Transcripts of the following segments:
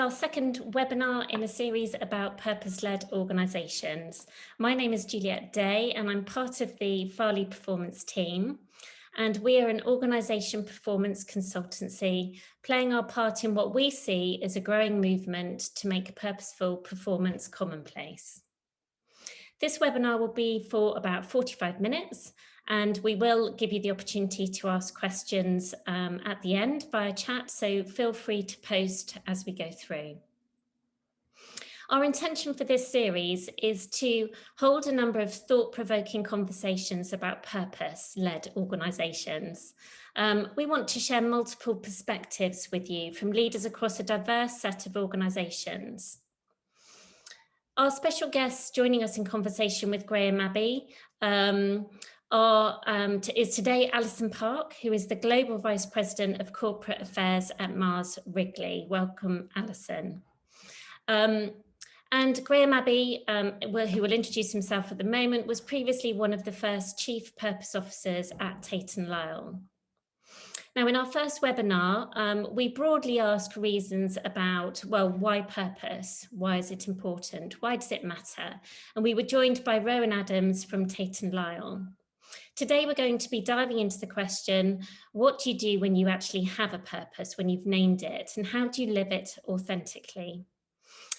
our second webinar in a series about purpose-led organisations. My name is Juliette Day and I'm part of the Farleigh Performance team. And we are an organisation performance consultancy playing our part in what we see as a growing movement to make purposeful performance commonplace. This webinar will be for about 45 minutes and we will give you the opportunity to ask questions at the end via chat, so feel free to post as we go through. Our intention for this series is to hold a number of thought-provoking conversations about purpose-led organisations. We want to share multiple perspectives with you from leaders across a diverse set of organisations. Our special guests joining us in conversation with Graham Abbey is today Alison Park, who is the Global Vice President of Corporate Affairs at Mars Wrigley. Welcome, Alison. And Graham Abbey, who will introduce himself at the moment, was previously one of the first Chief Purpose Officers at Tate & Lyle. Now, in our first webinar, we broadly asked reasons about, well, why purpose? Why is it important? Why does it matter? And we were joined by Rowan Adams from Tate & Lyle. Today, we're going to be diving into the question, what do you do when you actually have a purpose, when you've named it, and how do you live it authentically?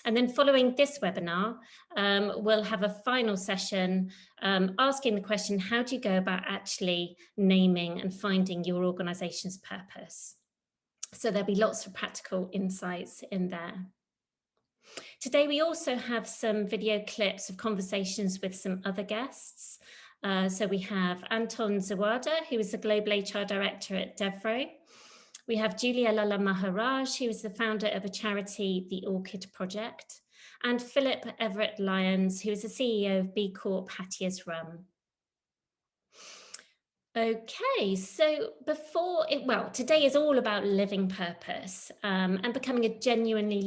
And then following this webinar, we'll have a final session asking the question, how do you go about actually naming and finding your organisation's purpose? So there'll be lots of practical insights in there. Today, we also have some video clips of conversations with some other guests. So we have Anton Zawada, who is the Global HR Director at Devro. We have Julia Lala Maharaj, who is the founder of a charity, the Orchid Project, and Philip Everett Lyons, who is the CEO of B Corp Hattier's Rum. Okay, so today is all about living purpose and becoming a genuinely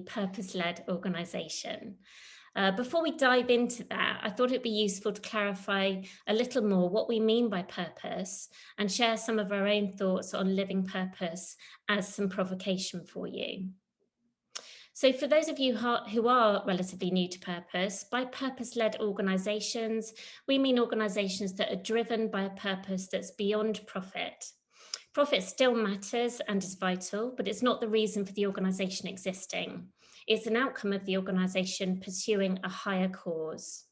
purpose-led organisation. Before we dive into that, I thought it'd be useful to clarify a little more what we mean by purpose and share some of our own thoughts on living purpose as some provocation for you. So for those of you who are relatively new to purpose, by purpose-led organisations, we mean organisations that are driven by a purpose that's beyond profit. Profit still matters and is vital, but it's not the reason for the organisation existing. It's an outcome of the organisation pursuing a higher cause.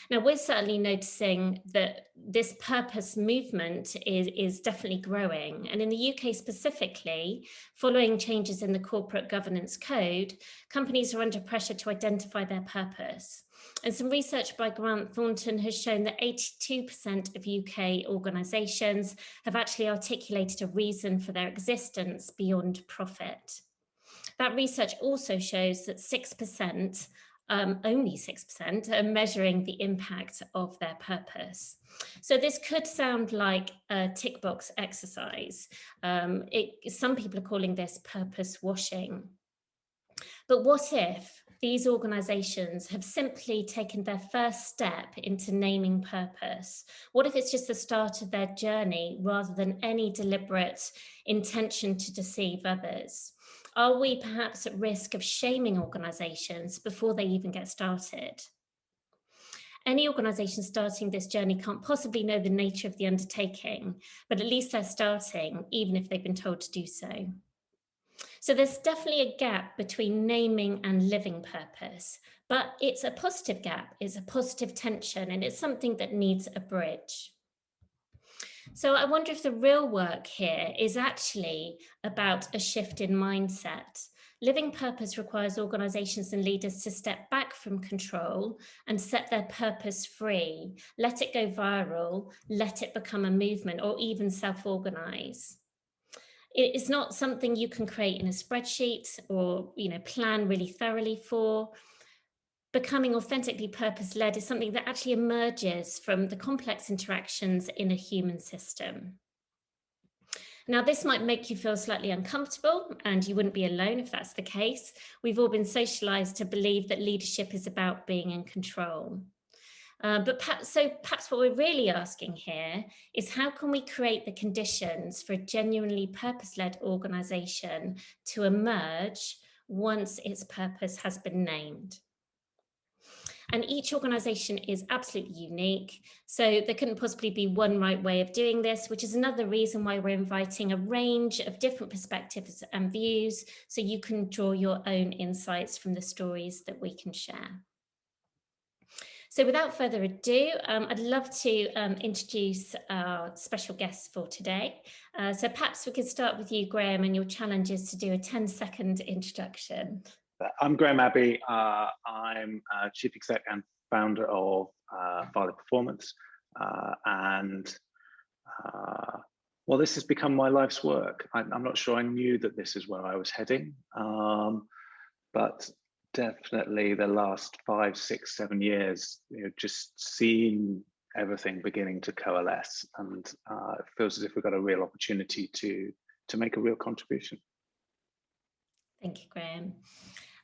Now, we're certainly noticing that this purpose movement is definitely growing. And in the UK specifically, following changes in the corporate governance code, companies are under pressure to identify their purpose. And some research by Grant Thornton has shown that 82% of UK organisations have actually articulated a reason for their existence beyond profit. That research also shows that 6%, only 6%, are measuring the impact of their purpose. So this could sound like a tick box exercise. Some people are calling this purpose washing. But what if these organisations have simply taken their first step into naming purpose? What if it's just the start of their journey rather than any deliberate intention to deceive others? Are we perhaps at risk of shaming organisations before they even get started? Any organisation starting this journey can't possibly know the nature of the undertaking, but at least they're starting, even if they've been told to do so. So there's definitely a gap between naming and living purpose, but it's a positive gap, it's a positive tension, and it's something that needs a bridge. So I wonder if the real work here is actually about a shift in mindset. Living purpose requires organisations and leaders to step back from control and set their purpose free, let it go viral, let it become a movement, or even self-organise. It is not something you can create in a spreadsheet or plan really thoroughly for. Becoming authentically purpose-led is something that actually emerges from the complex interactions in a human system. Now, this might make you feel slightly uncomfortable, and you wouldn't be alone if that's the case. We've all been socialized to believe that leadership is about being in control. But perhaps what we're really asking here is, how can we create the conditions for a genuinely purpose-led organization to emerge once its purpose has been named? And each organization is absolutely unique, so there couldn't possibly be one right way of doing this, which is another reason why we're inviting a range of different perspectives and views, so you can draw your own insights from the stories that we can share. So without further ado, I'd love to introduce our special guests for today. So perhaps we could start with you, Graham, and your challenge is to do a 10-second introduction. I'm Graham Abbey. I'm Chief Exec and founder of Farleigh Performance. Well, this has become my life's work. I'm not sure I knew that this is where I was heading, but definitely the last 5, 6, 7 years, just seeing everything beginning to coalesce, and it feels as if we've got a real opportunity to make a real contribution. Thank you, Graham.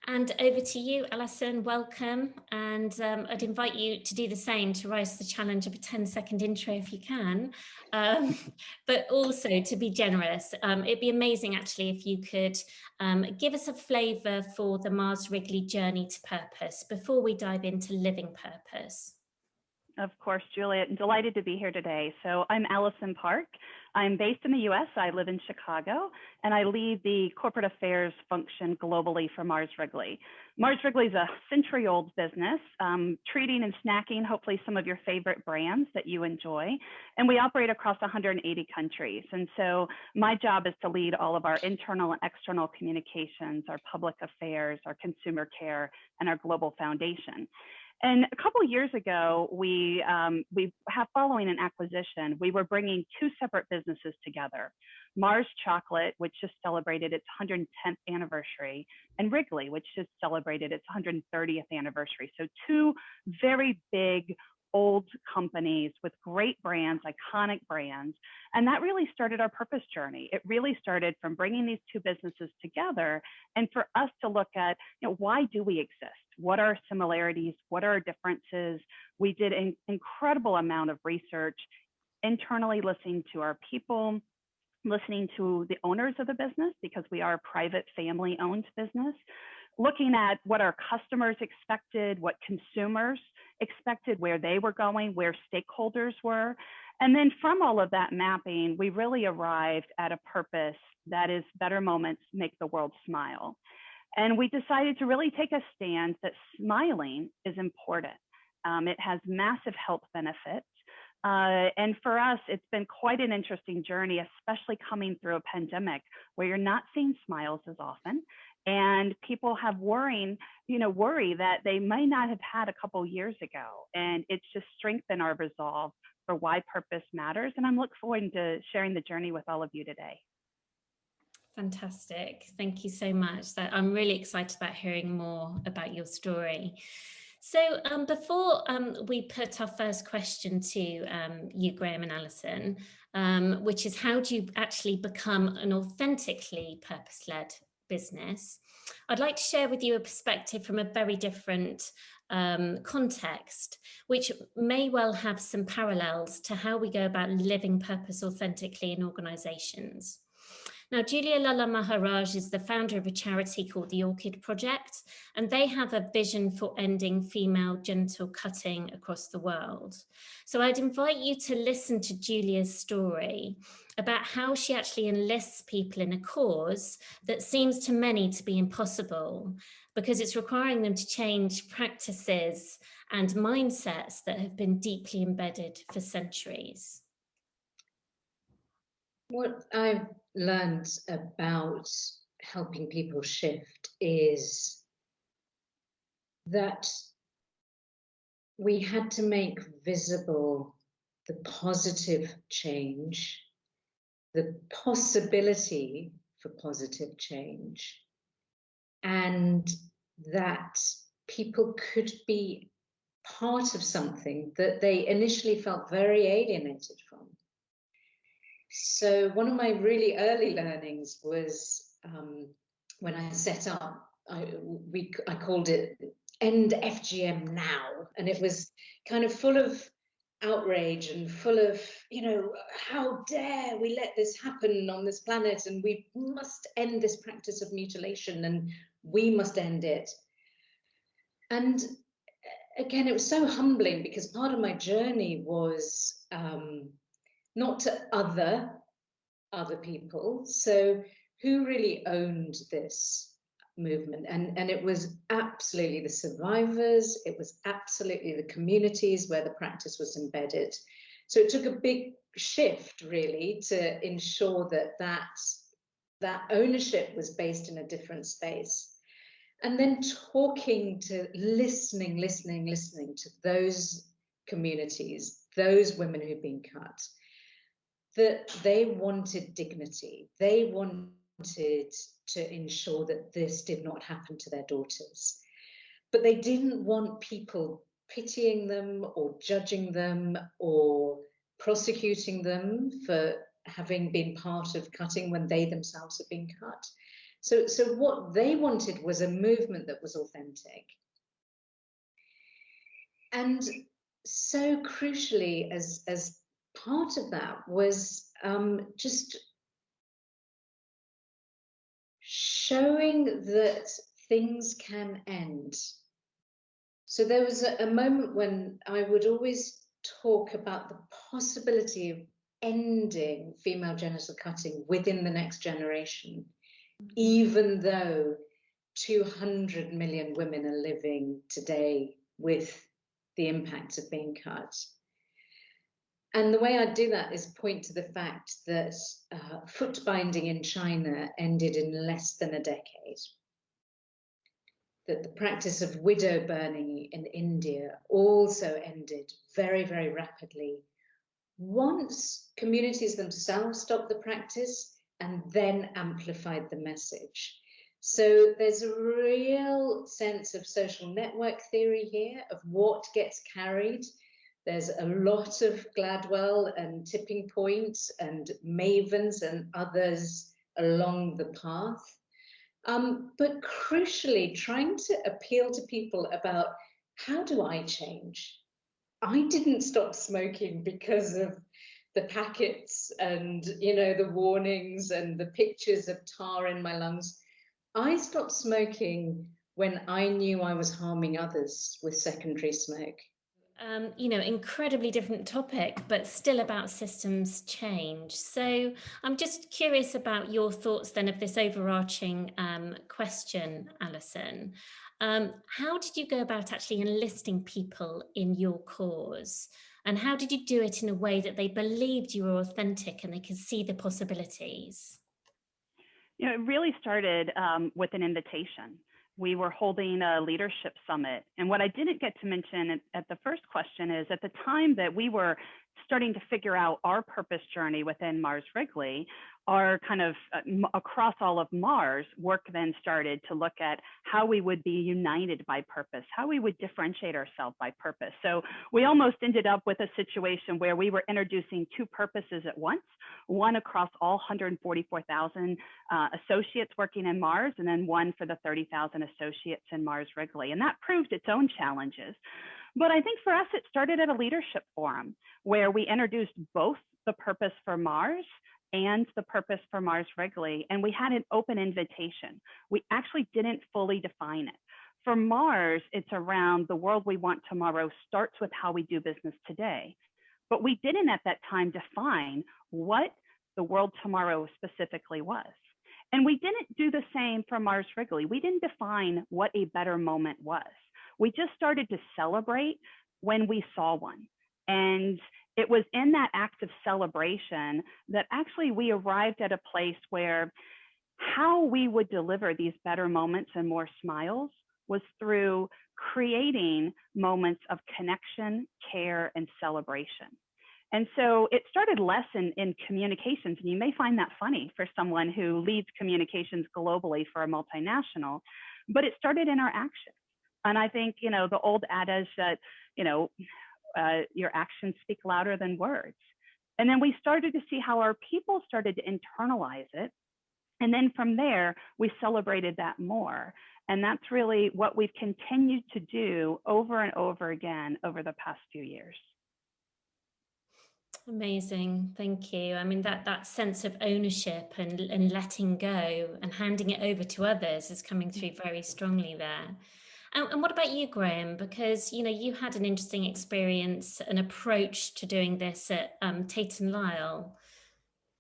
And over to you, Alison, welcome. And I'd invite you to do the same, to rise to the challenge of a 10-second intro if you can, but also to be generous. It'd be amazing actually if you could give us a flavour for the Mars Wrigley journey to purpose before we dive into living purpose. Of course, Juliet, I'm delighted to be here today. So I'm Alison Park. I'm based in the US. I live in Chicago, and I lead the corporate affairs function globally for Mars Wrigley. Mars Wrigley is a century-old business, treating and snacking hopefully some of your favorite brands that you enjoy. And we operate across 180 countries. And so my job is to lead all of our internal and external communications, our public affairs, our consumer care, and our global foundation. And a couple of years ago, we have, following an acquisition, we were bringing 2 separate businesses together. Mars Chocolate, which just celebrated its 110th anniversary, and Wrigley, which just celebrated its 130th anniversary. So 2 very big, old companies with great brands, iconic brands. And that really started our purpose journey. It really started from bringing these 2 businesses together, and for us to look at, why do we exist? What are our similarities? What are our differences? We did an incredible amount of research internally, listening to our people, listening to the owners of the business, because we are a private family-owned business, looking at what our customers expected, what consumers expected, where they were going, where stakeholders were. And then from all of that mapping, we really arrived at a purpose that is better moments make the world smile. And we decided to really take a stand that smiling is important. It has massive health benefits. And for us, it's been quite an interesting journey, especially coming through a pandemic where you're not seeing smiles as often. And people have worry that they might not have had a couple years ago. And it's just strengthened our resolve for why purpose matters. And I'm looking forward to sharing the journey with all of you today. Fantastic. Thank you so much. I'm really excited about hearing more about your story. So before we put our first question to you, Graham and Alison, which is, how do you actually become an authentically purpose-led business? I'd like to share with you a perspective from a very different context, which may well have some parallels to how we go about living purpose authentically in organizations. Now, Julia Lala Maharaj is the founder of a charity called the Orchid Project, and they have a vision for ending female genital cutting across the world. So I'd invite you to listen to Julia's story about how she actually enlists people in a cause that seems to many to be impossible, because it's requiring them to change practices and mindsets that have been deeply embedded for centuries. What I've learned about helping people shift is that we had to make visible the positive change, the possibility for positive change, and that people could be part of something that they initially felt very alienated from. So one of my really early learnings was when I set up, I called it End FGM Now, and it was kind of full of outrage and full of, you know, how dare we let this happen on this planet, and we must end this practice of mutilation, and we must end it. And again, it was so humbling, because part of my journey was not to other people. So who really owned this movement? And it was absolutely the survivors. It was absolutely the communities where the practice was embedded. So it took a big shift, really, to ensure that that ownership was based in a different space. And then listening to those communities, those women who've been cut, that they wanted dignity. They wanted to ensure that this did not happen to their daughters. But they didn't want people pitying them or judging them or prosecuting them for having been part of cutting when they themselves had been cut. So what they wanted was a movement that was authentic. And so crucially, as part of that was just showing that things can end. So there was a moment when I would always talk about the possibility of ending female genital cutting within the next generation, even though 200 million women are living today with the impact of being cut. And the way I do that is point to the fact that foot binding in China ended in less than a decade. That the practice of widow burning in India also ended very, very rapidly once communities themselves stopped the practice and then amplified the message. So there's a real sense of social network theory here of what gets carried. There's a lot of Gladwell and Tipping Points and Mavens and others along the path. But crucially, trying to appeal to people about, how do I change? I didn't stop smoking because of the packets and, you know, the warnings and the pictures of tar in my lungs. I stopped smoking when I knew I was harming others with secondary smoke. You know, incredibly different topic, but still about systems change. So I'm just curious about your thoughts then of this overarching question, Alison. How did you go about actually enlisting people in your cause? And how did you do it in a way that they believed you were authentic and they could see the possibilities? You know, it really started with an invitation. We were holding a leadership summit. And what I didn't get to mention at the first question is, at the time that we were starting to figure out our purpose journey within Mars Wrigley, our kind of across all of Mars, work then started to look at how we would be united by purpose, how we would differentiate ourselves by purpose. So we almost ended up with a situation where we were introducing two purposes at once, one across all 144,000 associates working in Mars, and then one for the 30,000 associates in Mars Wrigley. And that proved its own challenges. But I think for us, it started at a leadership forum where we introduced both the purpose for Mars and the purpose for Mars Wrigley, and we had an open invitation. We actually didn't fully define it. For Mars, it's around the world we want tomorrow starts with how we do business today. But we didn't at that time define what the world tomorrow specifically was. And we didn't do the same for Mars Wrigley. We didn't define what a better moment was. We just started to celebrate when we saw one. And it was in that act of celebration that actually we arrived at a place where how we would deliver these better moments and more smiles was through creating moments of connection, care, and celebration. And so it started less in communications, and you may find that funny for someone who leads communications globally for a multinational, but it started in our actions. And I think, you know, the old adage that, you know, your actions speak louder than words. And then we started to see how our people started to internalize it. And then from there, we celebrated that more. And that's really what we've continued to do over and over again over the past few years. Amazing, thank you. I mean, that sense of ownership and letting go and handing it over to others is coming through very strongly there. And what about you, Graham? Because you had an interesting experience, an approach to doing this at Tate and Lyle.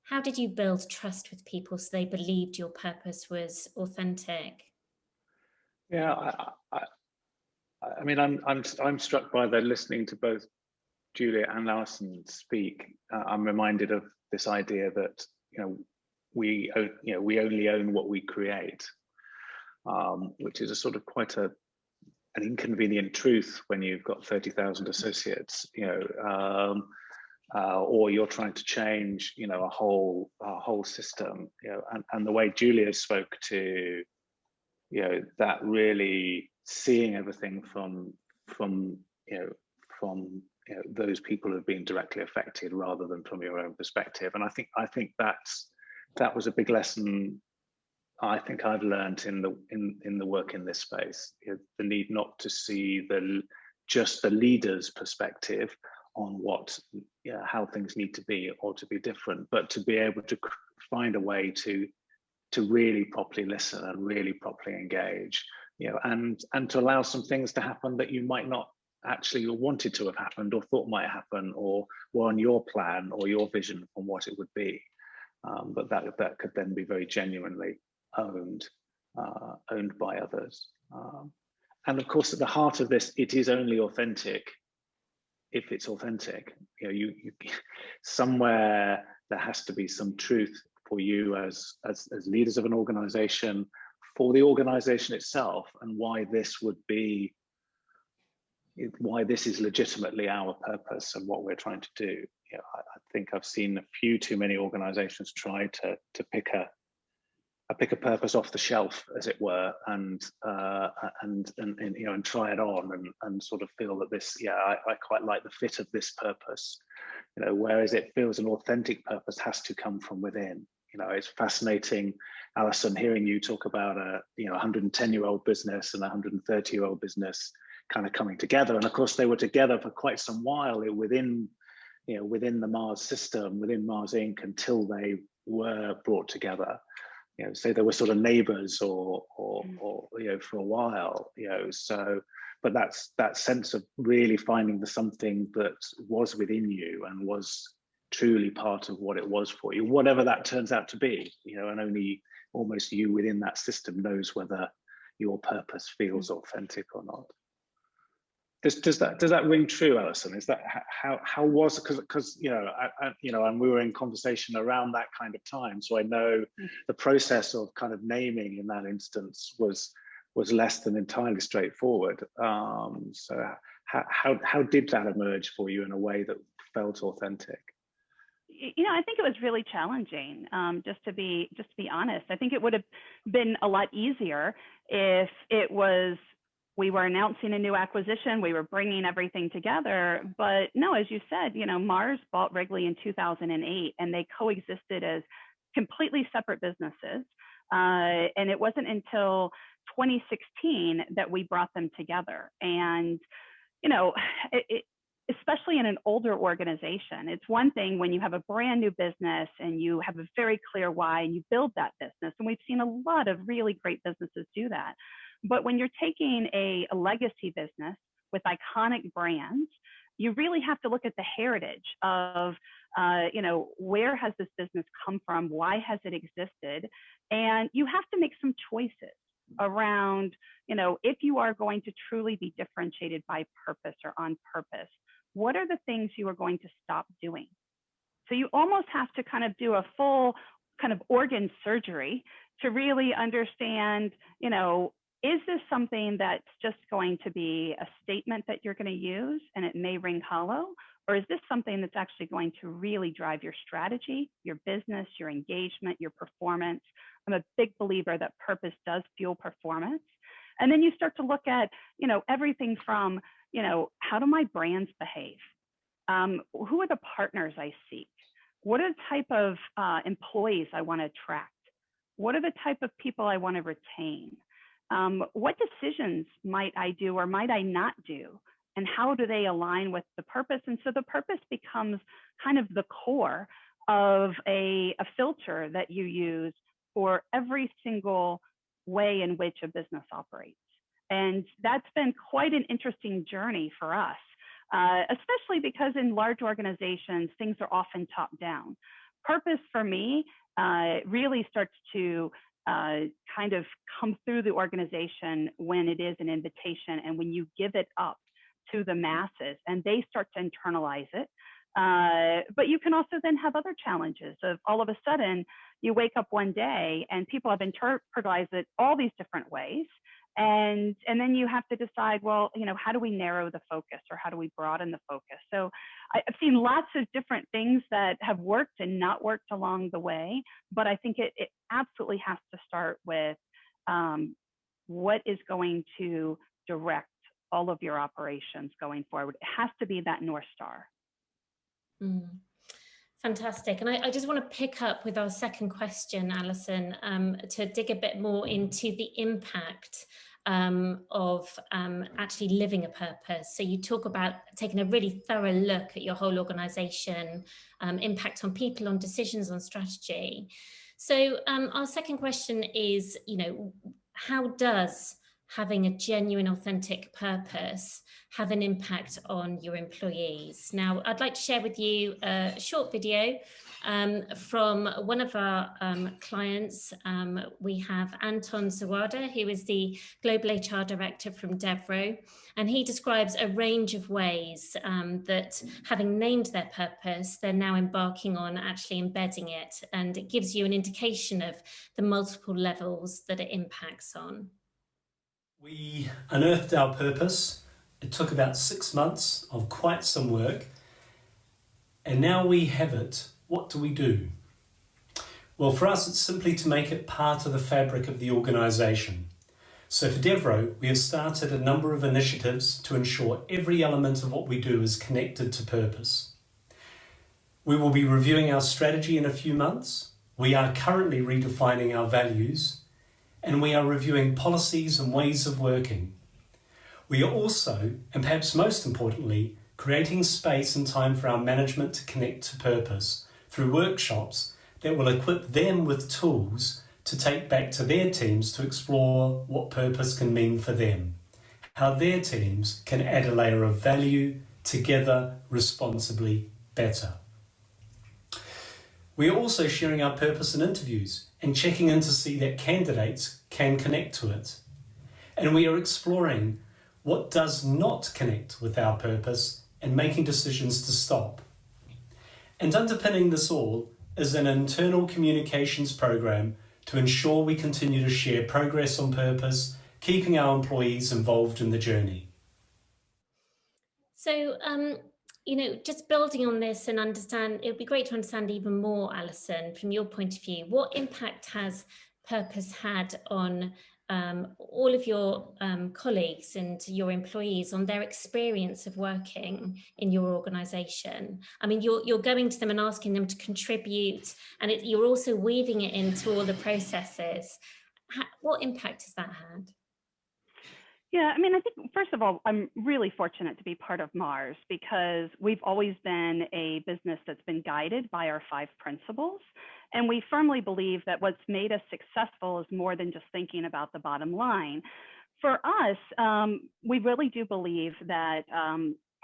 How did you build trust with people so they believed your purpose was authentic? Yeah, I mean, I'm struck by the listening to both Julia and Alison speak. I'm reminded of this idea that we only own what we create, which is a sort of quite an inconvenient truth when you've got 30,000 associates, or you're trying to change, a whole system, and the way Julia spoke to, that really seeing everything from those people who've been directly affected rather than from your own perspective. And I think that was a big lesson I think I've learned in the work in this space. The need not to see just the leader's perspective on how things need to be or to be different, but to be able to find a way to really properly listen and really properly engage, and to allow some things to happen that you might not actually wanted to have happened or thought might happen or were on your plan or your vision on what it would be, but that could then be very genuinely owned by others. And of course, at the heart of this, it is only authentic if it's authentic. You somewhere there has to be some truth for you as leaders of an organization, for the organization itself, and why this is legitimately our purpose and what we're trying to do. I think I've seen a few too many organizations try to pick a purpose off the shelf, as it were, and try it on and sort of feel that this, I quite like the fit of this purpose, whereas it feels an authentic purpose has to come from within. It's fascinating, Alison, hearing you talk about a 110-year-old business and a 130-year-old business kind of coming together. And of course, they were together for quite some while within the Mars system, within Mars Inc., until they were brought together. So they were sort of neighbors or for a while. So, but that's that sense of really finding something that was within you and was truly part of what it was for you, whatever that turns out to be. And only almost you within that system knows whether your purpose feels authentic or not. Does that ring true, Alison? Is that how was, because and we were in conversation around that kind of time, so I know the process of kind of naming in that instance was less than entirely straightforward. So how did that emerge for you in a way that felt authentic? I think it was really challenging. Just to be honest, I think it would have been a lot easier if it was, we were announcing a new acquisition, we were bringing everything together. But no, as you said, Mars bought Wrigley in 2008, and they coexisted as completely separate businesses. And it wasn't until 2016 that we brought them together. And, especially in an older organization, it's one thing when you have a brand new business and you have a very clear why and you build that business. And we've seen a lot of really great businesses do that. But when you're taking a legacy business with iconic brands, you really have to look at the heritage of, where has this business come from? Why has it existed? And you have to make some choices around, if you are going to truly be differentiated by purpose or on purpose, what are the things you are going to stop doing? So you almost have to kind of do a full kind of organ surgery to really understand, is this something that's just going to be a statement that you're going to use and it may ring hollow? Or is this something that's actually going to really drive your strategy, your business, your engagement, your performance? I'm a big believer that purpose does fuel performance. And then you start to look at, everything from, how do my brands behave? Who are the partners I seek? What are the type of employees I want to attract? What are the type of people I want to retain? What decisions might I do or might I not do? And how do they align with the purpose? And so the purpose becomes kind of the core of a filter that you use for every single way in which a business operates. And that's been quite an interesting journey for us, especially because in large organizations, things are often top down. Purpose for me really starts to kind of come through the organization when it is an invitation and when you give it up to the masses and they start to internalize it. But you can also then have other challenges of all of a sudden you wake up one day and people have internalized it all these different ways. And then you have to decide, well, how do we narrow the focus or how do we broaden the focus? So I've seen lots of different things that have worked and not worked along the way, but I think it absolutely has to start with what is going to direct all of your operations going forward. It has to be that North Star. Fantastic. And I just want to pick up with our second question, Alison, to dig a bit more into the impact of actually living a purpose. So you talk about taking a really thorough look at your whole organization, impact on people, on decisions, on strategy. So our second question is, how does having a genuine, authentic purpose have an impact on your employees? Now, I'd like to share with you a short video from one of our clients. We have Anton Zawada, who is the Global HR Director from Devro, and he describes a range of ways that, having named their purpose, they're now embarking on actually embedding it, and it gives you an indication of the multiple levels that it impacts on. We unearthed our purpose. It took about 6 months of quite some work. And now we have it. What do we do? Well, for us, it's simply to make it part of the fabric of the organisation. So for Devro, we have started a number of initiatives to ensure every element of what we do is connected to purpose. We will be reviewing our strategy in a few months. We are currently redefining our values, and we are reviewing policies and ways of working. We are also, and perhaps most importantly, creating space and time for our management to connect to purpose through workshops that will equip them with tools to take back to their teams to explore what purpose can mean for them, how their teams can add a layer of value together responsibly better. We are also sharing our purpose in interviews and checking in to see that candidates can connect to it. And we are exploring what does not connect with our purpose and making decisions to stop. And underpinning this all is an internal communications program to ensure we continue to share progress on purpose, keeping our employees involved in the journey. So, just building on this and it would be great to understand even more, Alison, from your point of view, what impact has purpose had on all of your colleagues and your employees, on their experience of working in your organisation? I mean, you're going to them and asking them to contribute, and you're also weaving it into all the processes. What impact has that had? Yeah, I mean, I think, first of all, I'm really fortunate to be part of Mars because we've always been a business that's been guided by our 5 principles. And we firmly believe that what's made us successful is more than just thinking about the bottom line. For us, we really do believe that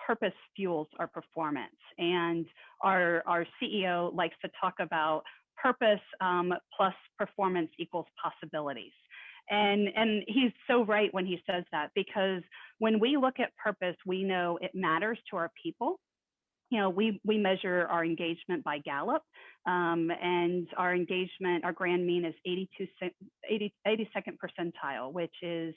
purpose fuels our performance. And our CEO likes to talk about purpose plus performance equals possibilities. And he's so right when he says that, because when we look at purpose, we know it matters to our people. We measure our engagement by Gallup, and our engagement, our grand mean is 82nd percentile, which is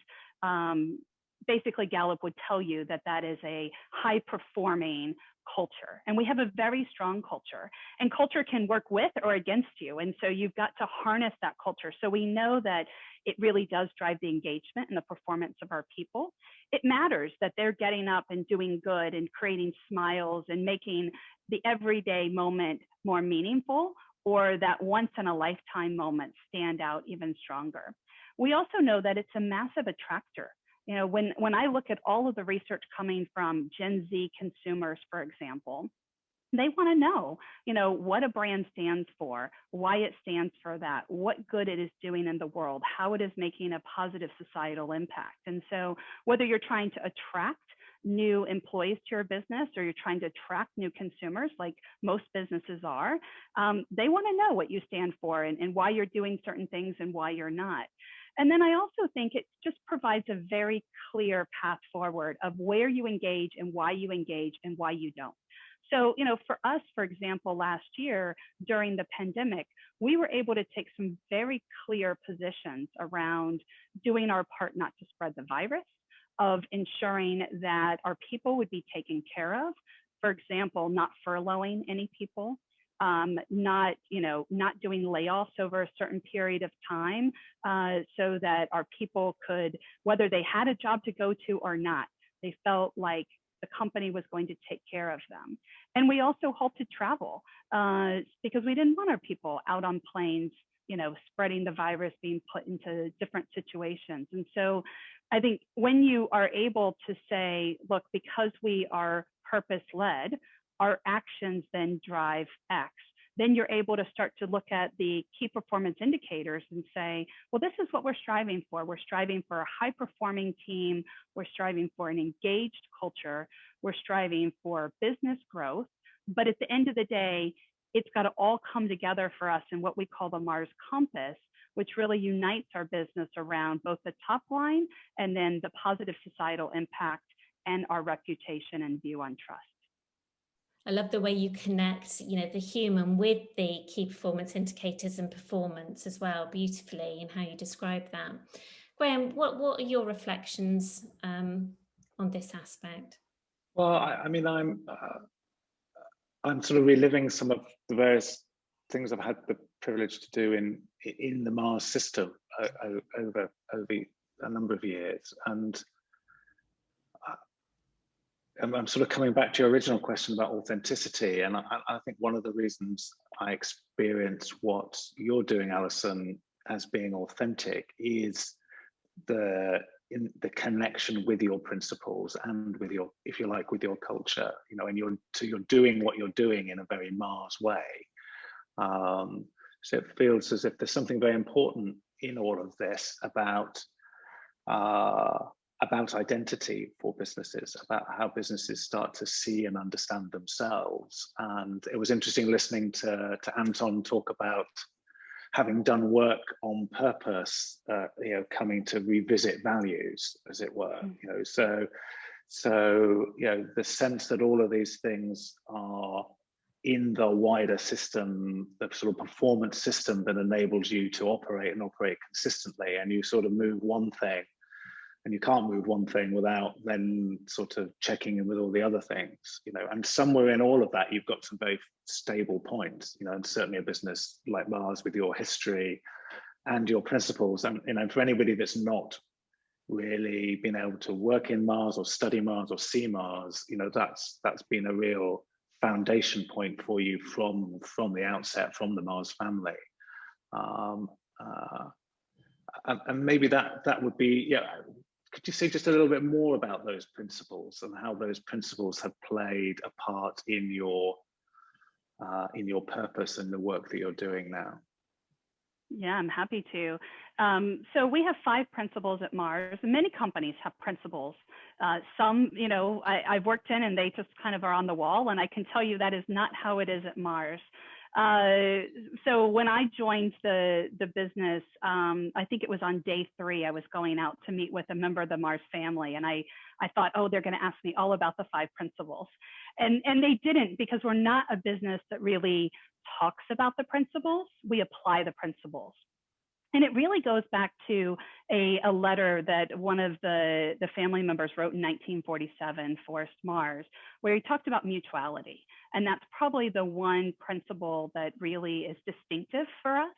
basically Gallup would tell you that is a high performing culture. And we have a very strong culture, and culture can work with or against you. And so you've got to harness that culture. So we know that it really does drive the engagement and the performance of our people. It matters that they're getting up and doing good and creating smiles and making the everyday moment more meaningful, or that once in a lifetime moment stand out even stronger. We also know that it's a massive attractor. You know, when I look at all of the research coming from Gen Z consumers, for example, they want to know, you know, what a brand stands for, why it stands for that, what good it is doing in the world, how it is making a positive societal impact. And so whether you're trying to attract new employees to your business or you're trying to attract new consumers, like most businesses are, they want to know what you stand for and why you're doing certain things and why you're not. And then I also think it just provides a very clear path forward of where you engage and why you don't. So, you know, for us, for example, last year during the pandemic, we were able to take some very clear positions around doing our part not to spread the virus, of ensuring that our people would be taken care of. For example, not furloughing any people, not doing layoffs over a certain period of time, so that our people could, whether they had a job to go to or not, they felt like the company was going to take care of them. And we also halted travel because we didn't want our people out on planes, you know, spreading the virus, being put into different situations. And so I think when you are able to say, look, because we are purpose-led, our actions then drive X, then you're able to start to look at the key performance indicators and say, well, this is what we're striving for. We're striving for a high-performing team. We're striving for an engaged culture. We're striving for business growth. But at the end of the day, it's got to all come together for us in what we call the Mars Compass, which really unites our business around both the top line and then the positive societal impact and our reputation and view on trust. I love the way you connect, you know, the human with the key performance indicators and performance as well, beautifully, and how you describe that. Graham, what are your reflections on this aspect? Well, I mean, I'm sort of reliving some of the various things I've had the privilege to do in the Mars system over a number of years, and I'm sort of coming back to your original question about authenticity, and I think one of the reasons I experience what you're doing, Alison, as being authentic is the connection with your principles and with your, if you like, with your culture, you know, and you're doing what you're doing in a very Mars way. So it feels as if there's something very important in all of this about identity for businesses, about how businesses start to see and understand themselves. And it was interesting listening to Anton talk about having done work on purpose, you know, coming to revisit values, as it were. You know, so you know, the sense that all of these things are in the wider system, the sort of performance system that enables you to operate consistently, and you sort of move one thing. And you can't move one thing without then sort of checking in with all the other things, you know, and somewhere in all of that, you've got some very stable points, you know, and certainly a business like Mars with your history and your principles. And, you know, for anybody that's not really been able to work in Mars or study Mars or see Mars, you know, that's been a real foundation point for you from the outset, from the Mars family. And maybe that would be, yeah. Could you say just a little bit more about those principles and how those principles have played a part in your purpose and the work that you're doing now? Yeah, I'm happy to. So we have 5 principles at Mars. Many companies have principles. Some, you know, I've worked in and they just kind of are on the wall. And I can tell you that is not how it is at Mars. So when I joined the business, I think it was on day 3, I was going out to meet with a member of the Mars family. And I thought, oh, they're going to ask me all about the 5 principles. And they didn't, because we're not a business that really talks about the principles. We apply the principles. And it really goes back to a letter that one of the family members wrote in 1947, Forrest Mars, where he talked about mutuality. And that's probably the one principle that really is distinctive for us,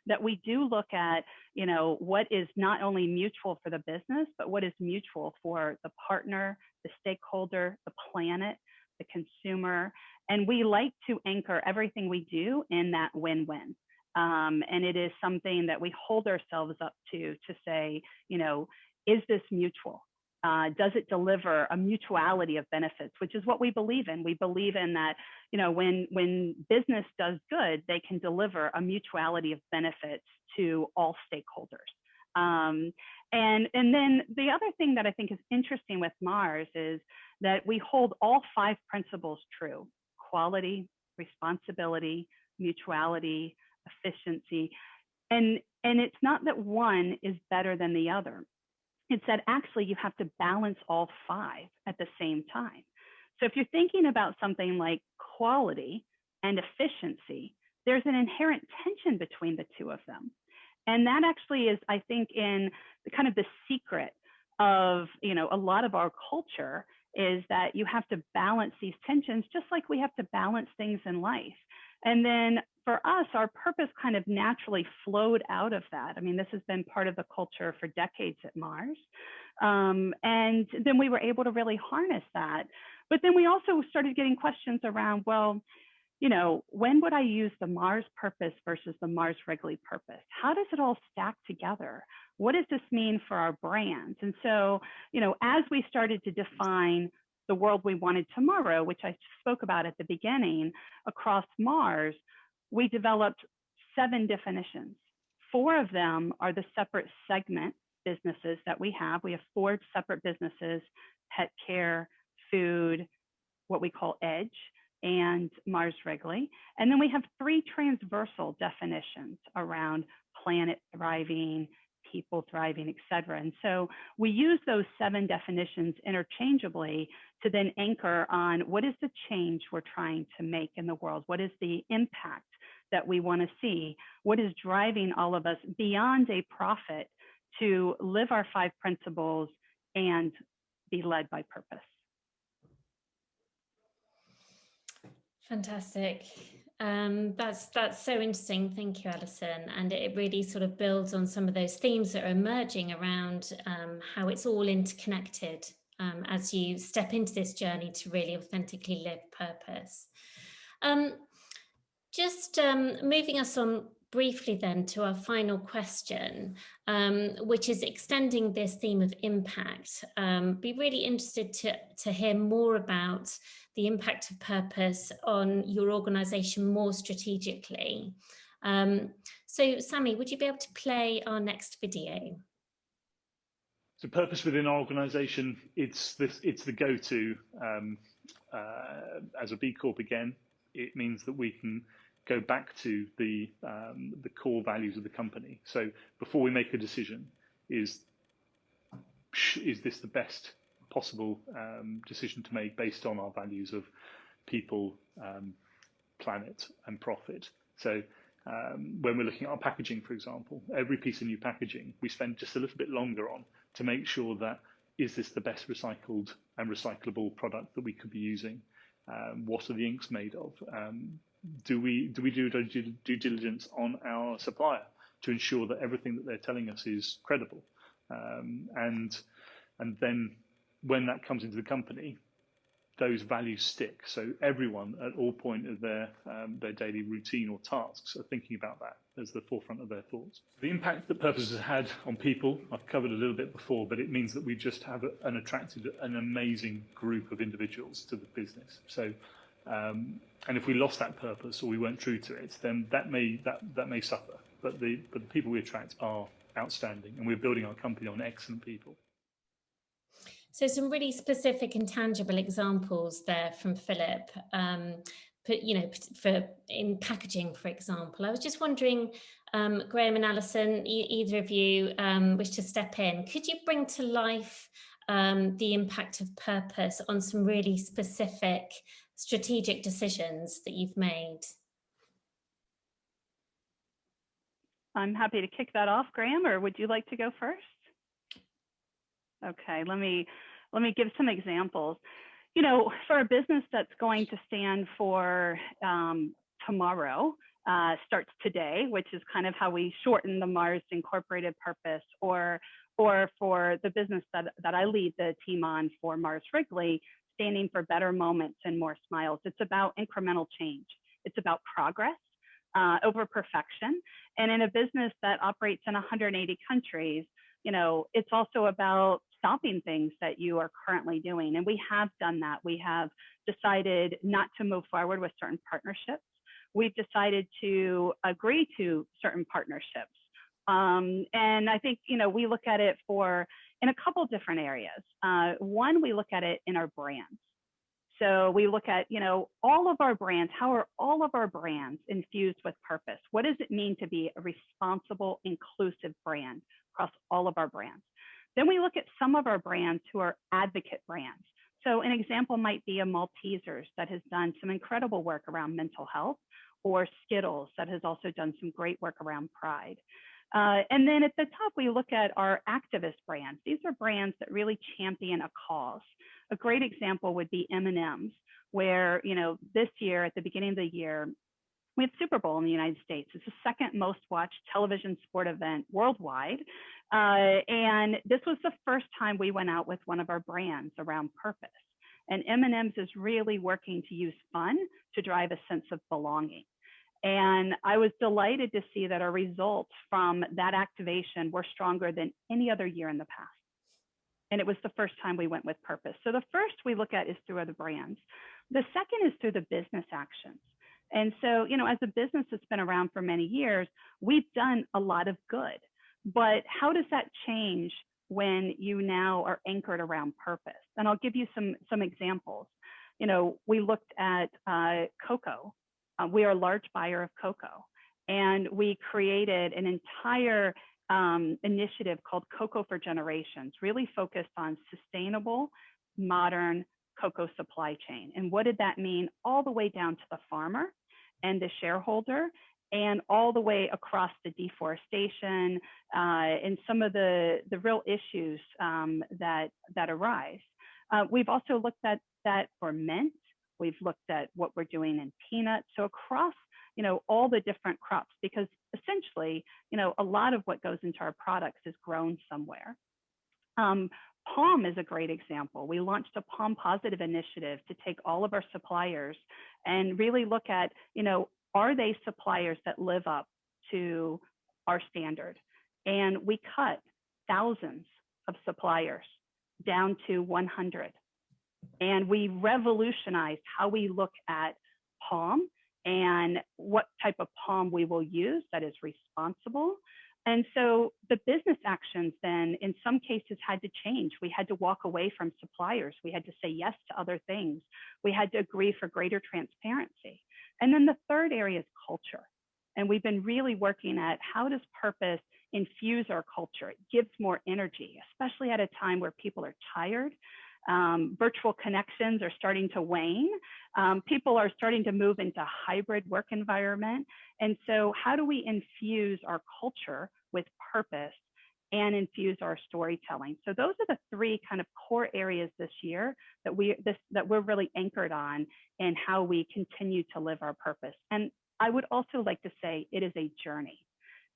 that we do look at, you know, what is not only mutual for the business, but what is mutual for the partner, the stakeholder, the planet, the consumer. And we like to anchor everything we do in that win-win. And it is something that we hold ourselves up to say, you know, is this mutual? Does it deliver a mutuality of benefits, which is what we believe in. We believe in that, you know, when business does good, they can deliver a mutuality of benefits to all stakeholders. And then the other thing that I think is interesting with Mars is that we hold all 5 principles true: quality, responsibility, mutuality, efficiency. And it's not that one is better than the other. It's that actually you have to balance all 5 at the same time. So if you're thinking about something like quality and efficiency, there's an inherent tension between the two of them. And that actually is, I think, in the kind of the secret of, you know, a lot of our culture, is that you have to balance these tensions just like we have to balance things in life. And then for us, our purpose kind of naturally flowed out of that. I mean, this has been part of the culture for decades at Mars. And then we were able to really harness that. But then we also started getting questions around, well, you know, when would I use the Mars purpose versus the Mars Wrigley purpose? How does it all stack together? What does this mean for our brands? And so, you know, as we started to define the world we wanted tomorrow, which I spoke about at the beginning, across Mars, we developed 7 definitions. 4 of them are the separate segment businesses that we have. We have 4 separate businesses: pet care, food, what we call Edge, and Mars Wrigley. And then we have 3 transversal definitions around planet thriving, people thriving, et cetera. And so we use those 7 definitions interchangeably to then anchor on what is the change we're trying to make in the world? What is the impact that we want to see? What is driving all of us beyond a profit to live our 5 principles and be led by purpose? Fantastic. That's so interesting. Thank you, Alison. And it really sort of builds on some of those themes that are emerging around how it's all interconnected as you step into this journey to really authentically live purpose. Just moving us on briefly then to our final question, which is extending this theme of impact. Be really interested to hear more about the impact of purpose on your organization more strategically. So Sammy, would you be able to play our next video? So purpose within our organization, it's the go-to. As a B Corp again, it means that we can go back to the core values of the company. So before we make a decision, is this the best possible decision to make based on our values of people, planet, and profit? So when we're looking at our packaging, for example, every piece of new packaging we spend just a little bit longer on to make sure that is this the best recycled and recyclable product that we could be using? What are the inks made of? Do we do due diligence on our supplier to ensure that everything that they're telling us is credible? And then when that comes into the company, those values stick. So everyone at all point of their daily routine or tasks are thinking about that as the forefront of their thoughts. The impact that purpose has had on people, I've covered a little bit before, but it means that we just have attracted an amazing group of individuals to the business. So, and if we lost that purpose or we weren't true to it, then that may suffer. But the people we attract are outstanding, and we're building our company on excellent people. So some really specific and tangible examples there from Philip. In packaging, for example. I was just wondering, Graham and Alison, either of you wish to step in. Could you bring to life the impact of purpose on some really specific strategic decisions that you've made? I'm happy to kick that off, Graham, or would you like to go first? Okay, let me give some examples. You know, for a business that's going to stand for tomorrow, starts today, which is kind of how we shorten the Mars Incorporated purpose, or for the business that I lead the team on for Mars Wrigley, standing for better moments and more smiles. It's about incremental change. It's about progress over perfection. And in a business that operates in 180 countries, you know, it's also about stopping things that you are currently doing. And we have done that. We have decided not to move forward with certain partnerships. We've decided to agree to certain partnerships. And I think, you know, we look at it in a couple different areas. One, we look at it in our brands. So we look at, you know, all of our brands. How are all of our brands infused with purpose? What does it mean to be a responsible, inclusive brand across all of our brands? Then we look at some of our brands who are advocate brands. So an example might be a Maltesers that has done some incredible work around mental health, or Skittles that has also done some great work around pride. And then at the top, we look at our activist brands. These are brands that really champion a cause. A great example would be M&M's, where, you know, this year, at the beginning of the year, we have Super Bowl in the United States. It's the second most watched television sport event worldwide. And this was the first time we went out with one of our brands around purpose. And M&M's is really working to use fun to drive a sense of belonging. And I was delighted to see that our results from that activation were stronger than any other year in the past. And it was the first time we went with purpose. So the first we look at is through other brands. The second is through the business actions. And so, you know, as a business that's been around for many years, we've done a lot of good. But how does that change when you now are anchored around purpose? And I'll give you some examples. You know, we looked at cocoa. We are a large buyer of cocoa, and we created an entire initiative called Cocoa for Generations, really focused on sustainable, modern cocoa supply chain. And what did that mean? All the way down to the farmer and the shareholder, and all the way across the deforestation and some of the real issues that arise. We've also looked at that for mint. We've looked at what we're doing in peanuts. So across, you know, all the different crops, because essentially, you know, a lot of what goes into our products is grown somewhere. Palm is a great example. We launched a Palm Positive initiative to take all of our suppliers and really look at, you know, are they suppliers that live up to our standard? And we cut thousands of suppliers down to 100. And we revolutionized how we look at palm and what type of palm we will use that is responsible. And so the business actions then in some cases had to change. We had to walk away from suppliers. We had to say yes to other things. We had to agree for greater transparency. And then the third area is culture. And we've been really working at how does purpose infuse our culture? It gives more energy, especially at a time where people are tired. Virtual connections are starting to wane. People are starting to move into hybrid work environment. And so how do we infuse our culture with purpose and infuse our storytelling? So those are the three kind of core areas this year that we're really anchored on in how we continue to live our purpose. And I would also like to say it is a journey.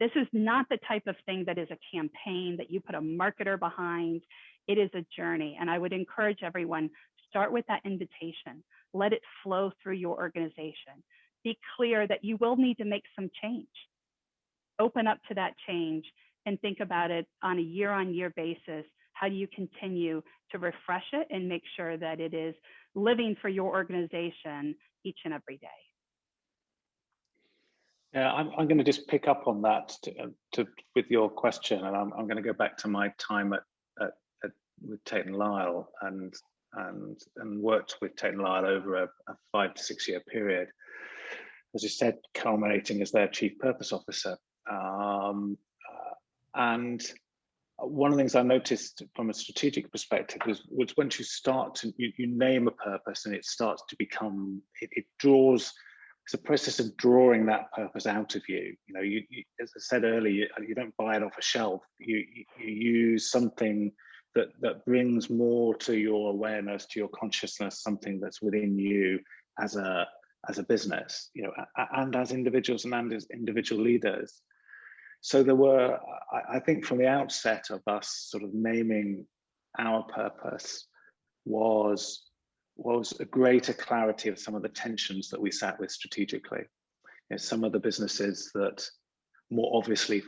This is not the type of thing that is a campaign that you put a marketer behind. It is a journey. And I would encourage everyone, start with that invitation. Let it flow through your organization. Be clear that you will need to make some change. Open up to that change and think about it on a year-on-year basis. How do you continue to refresh it and make sure that it is living for your organization each and every day? Yeah, I'm going to just pick up on that with your question, and I'm going to go back to my time with Tate & Lyle and worked with Tate & Lyle over a 5 to 6 year period. As you said, culminating as their Chief Purpose Officer. And one of the things I noticed from a strategic perspective was once you start to, you name a purpose and it starts to become, it draws, it's a process of drawing that purpose out of you. You know, you as I said earlier, you don't buy it off a shelf. You use something that brings more to your awareness, to your consciousness, something that's within you as a business, you know, and as individuals and as individual leaders. So there were, I think from the outset of us sort of naming our purpose was was a greater clarity of some of the tensions that we sat with strategically. Some of the businesses that more obviously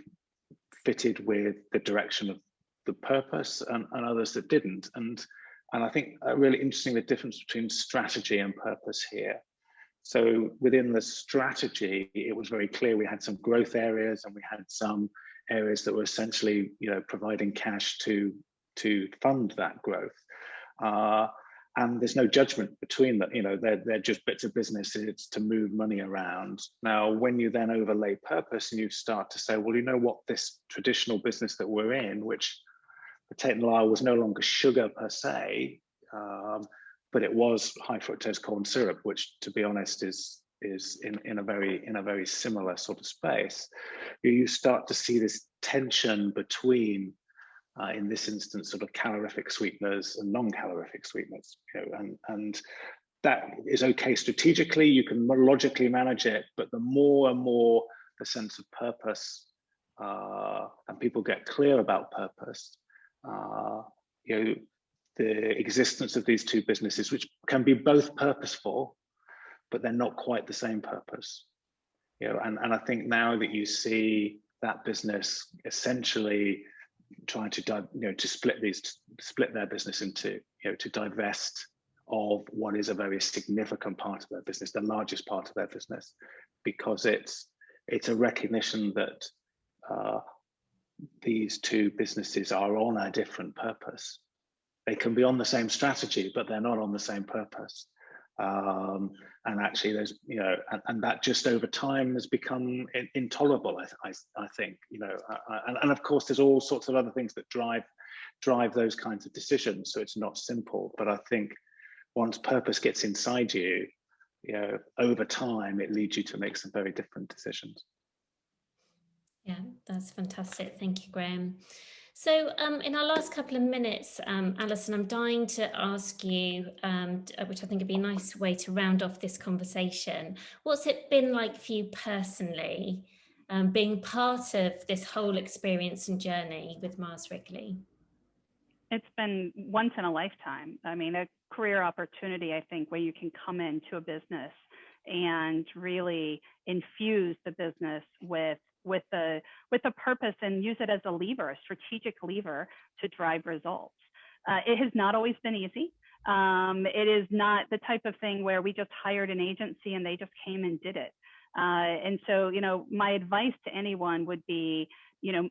fitted with the direction of the purpose, and others that didn't. And I think really interesting the difference between strategy and purpose here. So within the strategy, it was very clear we had some growth areas and we had some areas that were essentially, providing cash to fund that growth. And there's no judgment between them. They're just bits of businesses to move money around. Now, when you then overlay purpose and you start to say, well, you know what, this traditional business that we're in, which for Tate & Lyle was no longer sugar per se, but it was high fructose corn syrup, which, to be honest, is in a very similar sort of space. You start to see this tension between, in this instance, sort of calorific sweeteners and non-calorific sweeteners, and that is okay strategically. You can logically manage it, but the more and more the sense of purpose, and people get clear about purpose, the existence of these two businesses, which can be both purposeful, but they're not quite the same purpose. And I think now that you see that business essentially trying to split their business into, to divest of what is a very significant part of their business, the largest part of their business, because it's a recognition that these two businesses are on a different purpose. They can be on the same strategy, but they're not on the same purpose. And actually, there's, and that just over time has become intolerable, I think, and of course, there's all sorts of other things that drive those kinds of decisions. So it's not simple, but I think once purpose gets inside you, over time, it leads you to make some very different decisions. Yeah, that's fantastic. Thank you, Graham. So in our last couple of minutes, Alison, I'm dying to ask you, which I think would be a nice way to round off this conversation. What's it been like for you personally, being part of this whole experience and journey with Mars Wrigley? It's been once in a lifetime. I mean, a career opportunity, I think, where you can come into a business and really infuse the business with a purpose and use it as a lever, a strategic lever to drive results. It has not always been easy. It is not the type of thing where we just hired an agency and they just came and did it. And so, my advice to anyone would be,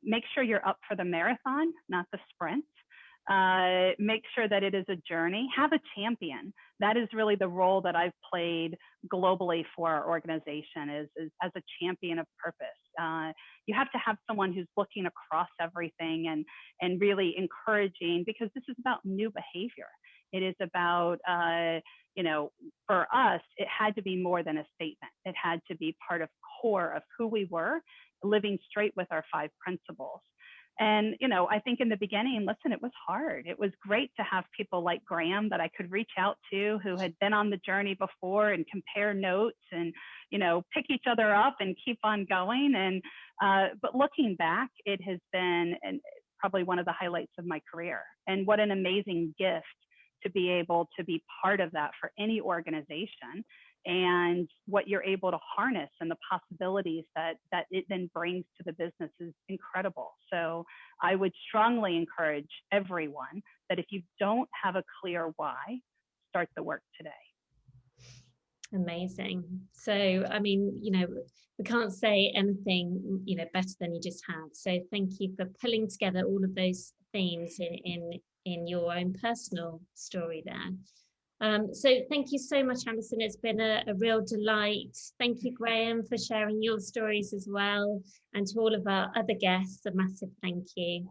make sure you're up for the marathon, not the sprint. Make sure that it is a journey. Have a champion. That is really the role that I've played globally for our organization, is as a champion of purpose. You have to have someone who's looking across everything and really encouraging, because this is about new behavior. It is about, for us, it had to be more than a statement. It had to be part of core of who we were, living straight with our 5 principles. And, I think in the beginning, listen, it was hard. It was great to have people like Graham that I could reach out to, who had been on the journey before, and compare notes and, pick each other up and keep on going. And, but looking back, it has been probably one of the highlights of my career. And what an amazing gift to be able to be part of that for any organization, and what you're able to harness and the possibilities that it then brings to the business is incredible. So I would strongly encourage everyone that if you don't have a clear why, start the work today. Amazing. So, I mean, we can't say anything, better than you just have. So thank you for pulling together all of those themes in your own personal story there. So thank you so much, Alison. It's been a real delight. Thank you, Graham, for sharing your stories as well. And to all of our other guests, a massive thank you.